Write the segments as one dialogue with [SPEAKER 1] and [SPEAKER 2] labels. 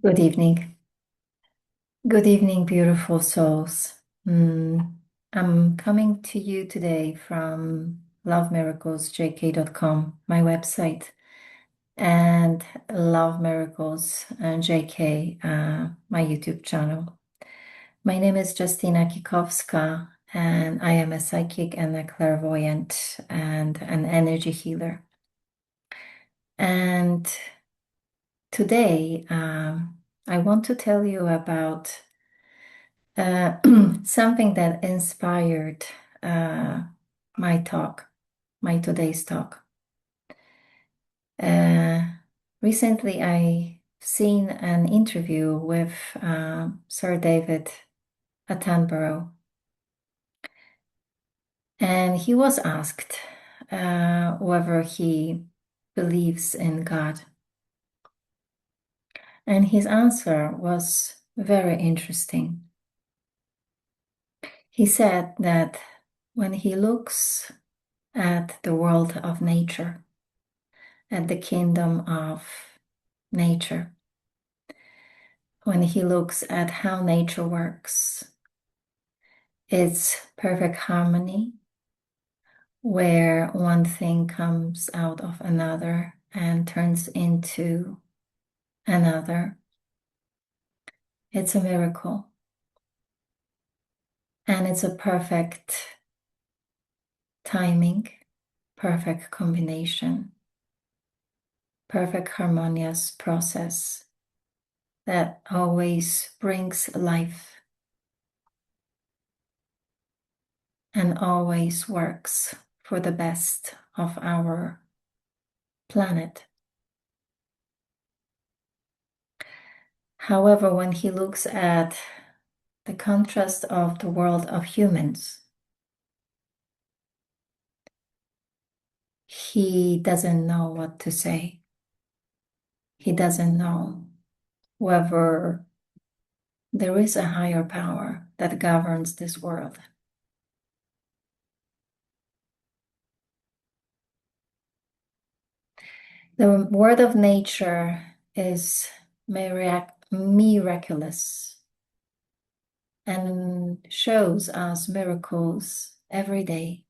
[SPEAKER 1] Good evening. Good evening, beautiful souls. I'm coming to you today from lovemiraclesjk.com, my website, and Love Miracles JK, my YouTube channel. My name is Justina Kikowska, and I am a psychic and a clairvoyant and an energy healer. And today, I want to tell you about uh, something that inspired uh, my talk, my today's talk. Uh, Recently, I seen an interview with Sir David Attenborough, and he was asked whether he believes in God, and his answer was very interesting. He said that when he looks at the world of nature, at the kingdom of nature, when he looks at how nature works, it's perfect harmony, where one thing comes out of another and turns into another. It's a miracle. And it's a perfect timing, perfect combination, perfect harmonious process that always brings life and always works for the best of our planet. However, when he looks at the contrast of the world of humans, he doesn't know what to say. He doesn't know whether there is a higher power that governs this world. The word of nature is miraculous and shows us miracles every day.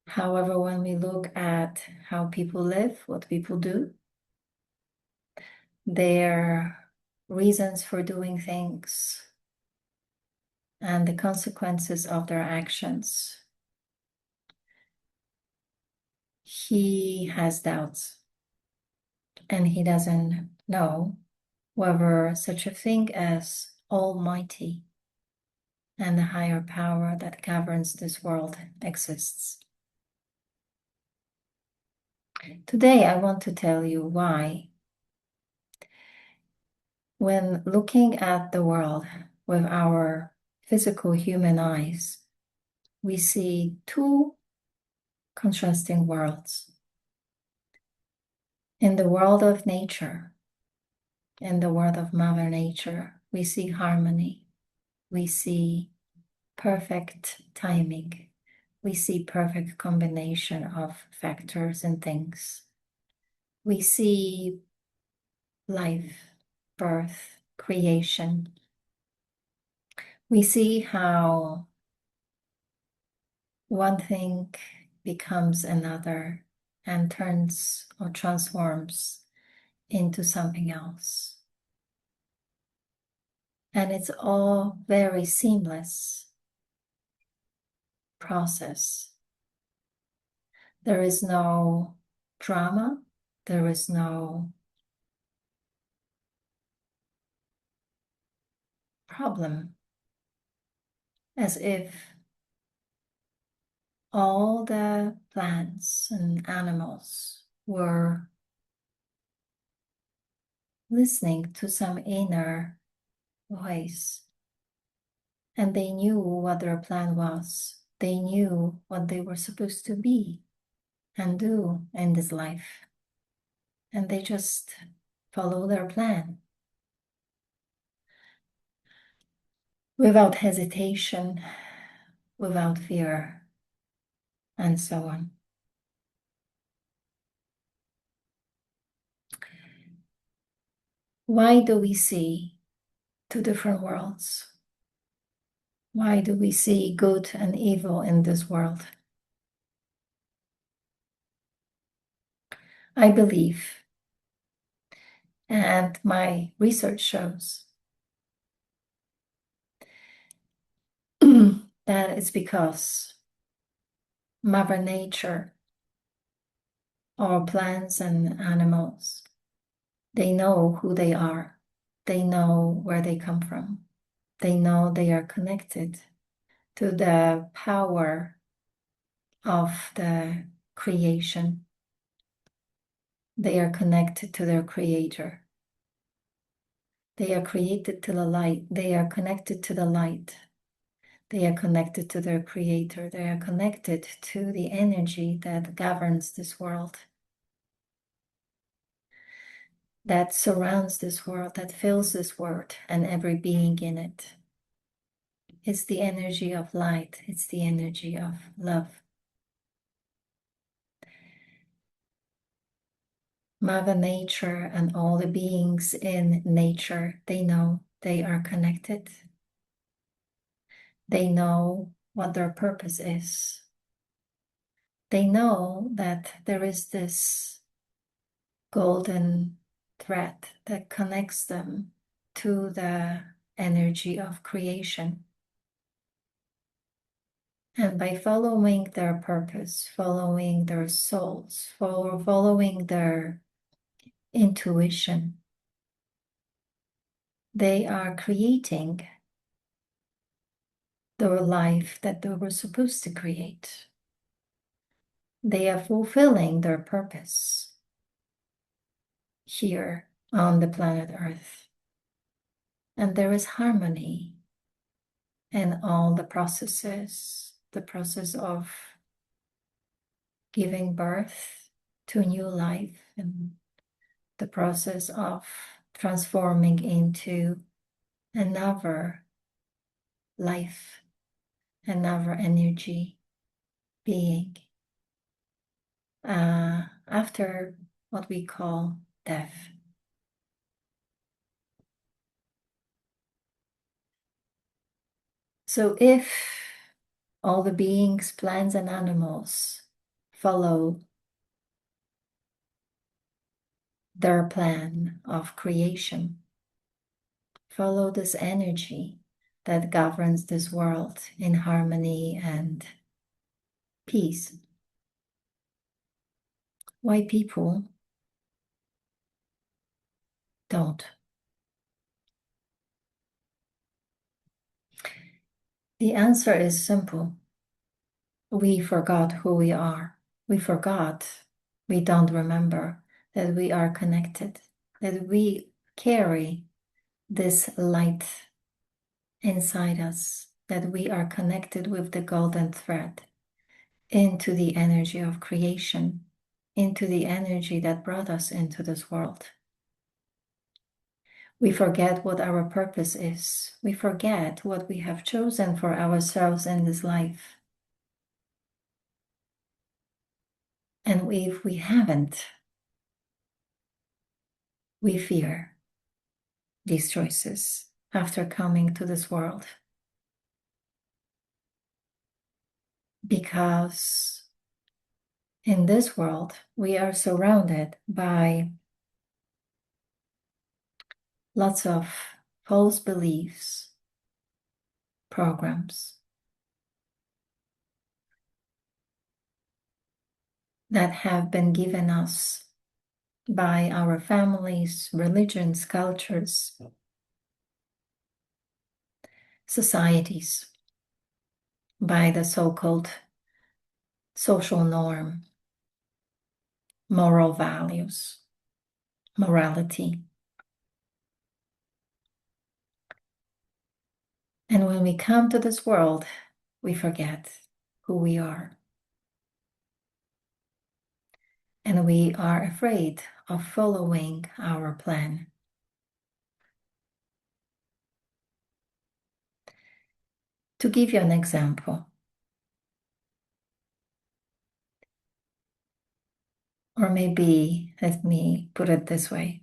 [SPEAKER 1] However, when we look at how people live, what people do, their reasons for doing things, and the consequences of their actions, he has doubts and he doesn't know whether such a thing as Almighty and the higher power that governs this world exists. Today, I want to tell you why. When looking at the world with our physical human eyes, we see two contrasting worlds. In the world of nature, in the world of Mother Nature, we see harmony, we see perfect timing, we see perfect combination of factors and things. We see life, birth, creation. We see how one thing becomes another and turns or transforms into something else. And it's all very seamless process. There is no drama, there is no problem, as if all the plants and animals were listening to some inner voice, and they knew what their plan was. They knew what they were supposed to be and do in this life, and they just follow their plan without hesitation, without fear, and so on. Why do we see two different worlds? Why do we see good and evil in this world? I believe, and my research shows, that it's because Mother Nature, or plants and animals, they know who they are. They know where they come from. They know they are connected to the power of the creation. They are connected to their creator. They are created to the light. They are connected to the light. They are connected to their creator. They are connected to the energy that governs this world, that surrounds this world, that fills this world and every being in it. It's the energy of light. It's the energy of love. Mother Nature and all the beings in nature, they know they are connected. They know what their purpose is. They know that there is this golden thread that connects them to the energy of creation. And by following their purpose, following their souls, following their intuition, they are creating the life that they were supposed to create. They are fulfilling their purpose here on the planet Earth. And there is harmony in all the processes, the process of giving birth to a new life and the process of transforming into another life, another energy being after what we call death. So if all the beings, plants and animals follow their plan of creation, follow this energy that governs this world in harmony and peace, why people don't? The answer is simple. We forgot who we are. We forgot, we don't remember that we are connected, that we carry this light inside us, that we are connected with the golden thread into the energy of creation, into the energy that brought us into this world. We forget what our purpose is. We forget what we have chosen for ourselves in this life. And if we haven't, we fear these choices after coming to this world. Because in this world, we are surrounded by lots of false beliefs, programs that have been given us by our families, religions, cultures, societies, by the so-called social norm, moral values, morality. And when we come to this world, we forget who we are. And we are afraid of following our plan. To give you an example, or maybe let me put it this way.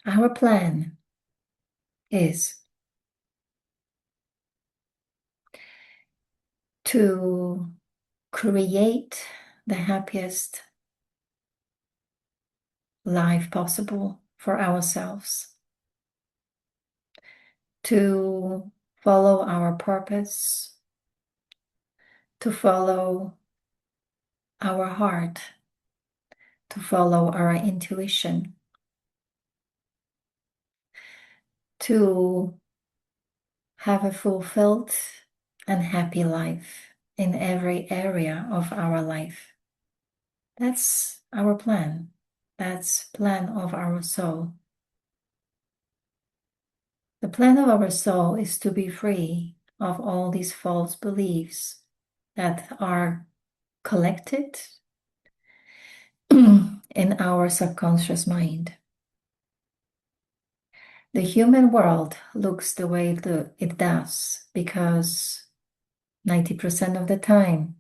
[SPEAKER 1] Our plan is to create the happiest life possible for ourselves, to follow our purpose, to follow our heart, to follow our intuition, to have a fulfilled and happy life in every area of our life. That's our plan. That's plan of our soul. The plan of our soul is to be free of all these false beliefs that are collected in our subconscious mind. The human world looks the way it does because 90% of the time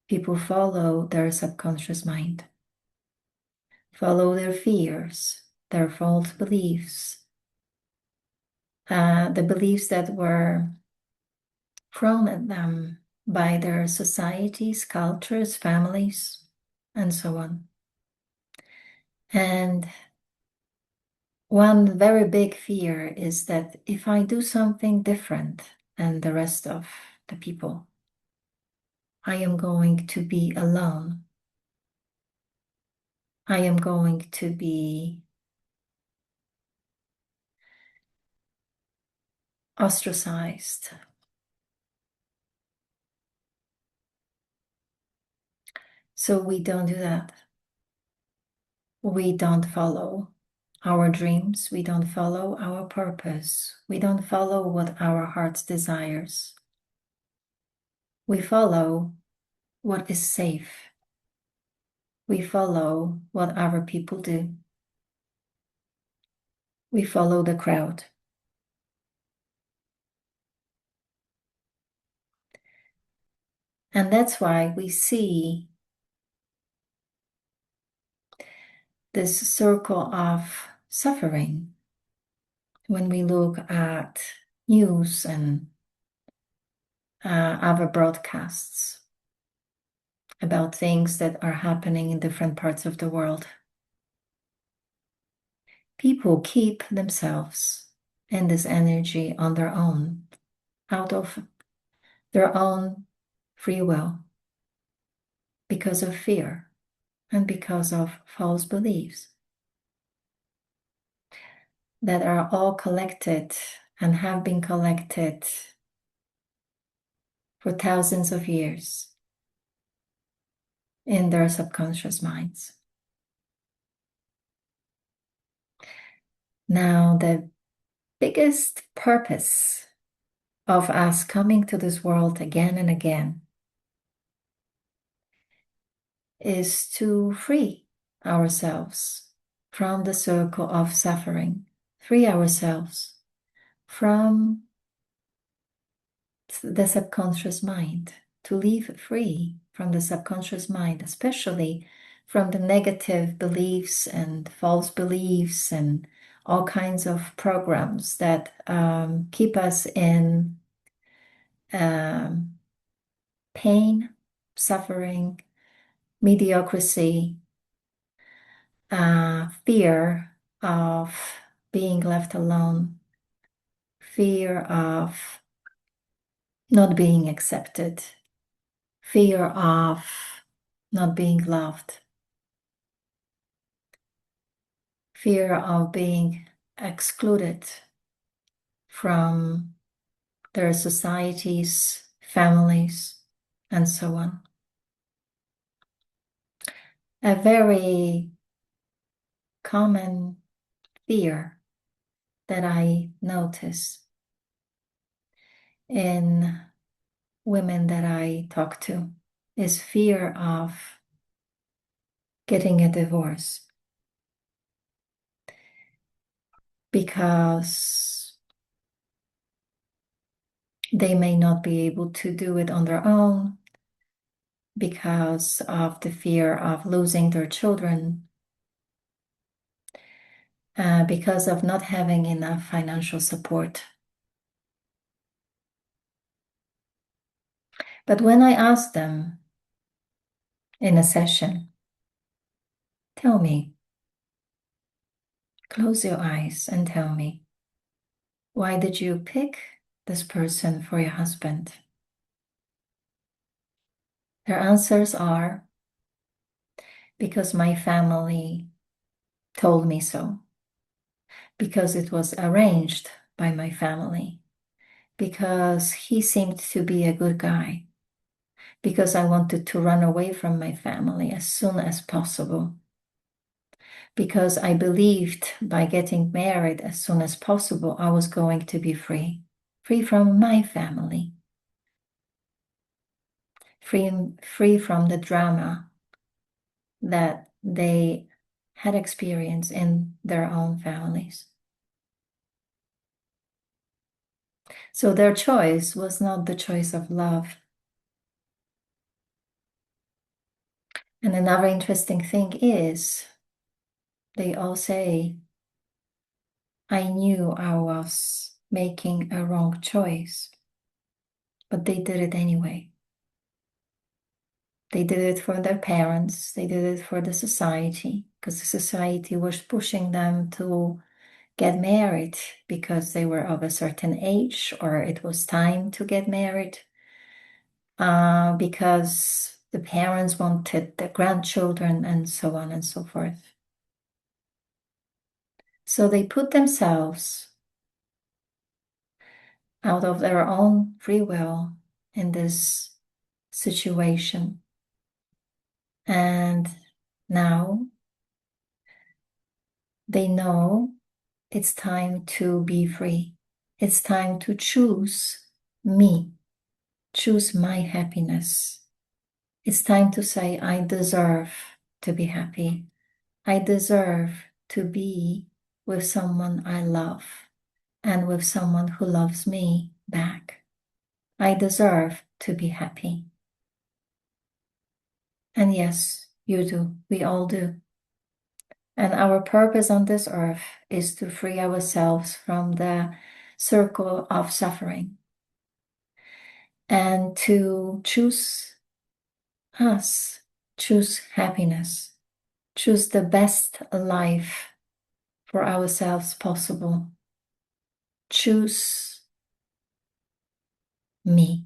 [SPEAKER 1] people follow their subconscious mind, follow their fears, their false beliefs, the beliefs that were thrown at them by their societies, cultures, families, and so on. And one very big fear is that if I do something different than the rest of the people, I am going to be alone. I am going to be ostracized. So we don't do that. We don't follow our dreams. We don't follow our purpose. We don't follow what our hearts desires. We follow what is safe. We follow what other people do. We follow the crowd. And that's why we see this circle of suffering when we look at news and other broadcasts about things that are happening in different parts of the world. People keep themselves in this energy on their own, out of their own free will, because of fear and because of false beliefs that are all collected and have been collected for thousands of years in their subconscious minds. Now, the biggest purpose of us coming to this world again and again is to free ourselves from the circle of suffering, free ourselves from the subconscious mind, to live free from the subconscious mind, especially from the negative beliefs and false beliefs and all kinds of programs that keep us in pain, suffering, mediocrity, fear of being left alone, fear of not being accepted, fear of not being loved, fear of being excluded from their societies, families, and so on. A very common fear that I notice in women that I talk to is fear of getting a divorce, because they may not be able to do it on their own, because of the fear of losing their children, because of not having enough financial support. But when I asked them in a session, tell me, close your eyes and tell me, why did you pick this person for your husband? Their answers are, because my family told me so, because it was arranged by my family, because he seemed to be a good guy, because I wanted to run away from my family as soon as possible, because I believed by getting married as soon as possible, I was going to be free, free from my family, free from the drama that they had experienced in their own families. So their choice was not the choice of love. And another interesting thing is, they all say, I knew I was making a wrong choice, but they did it anyway. They did it for their parents, they did it for the society, because the society was pushing them to get married because they were of a certain age, or it was time to get married, because the parents wanted the grandchildren, and so on and so forth. So they put themselves out of their own free will in this situation. And now they know it's time to be free. It's time to choose me, choose my happiness. It's time to say, I deserve to be happy. I deserve to be with someone I love and with someone who loves me back. I deserve to be happy. And yes, you do. We all do. And our purpose on this earth is to free ourselves from the circle of suffering and to choose us, choose happiness, choose the best life for ourselves possible. Choose me.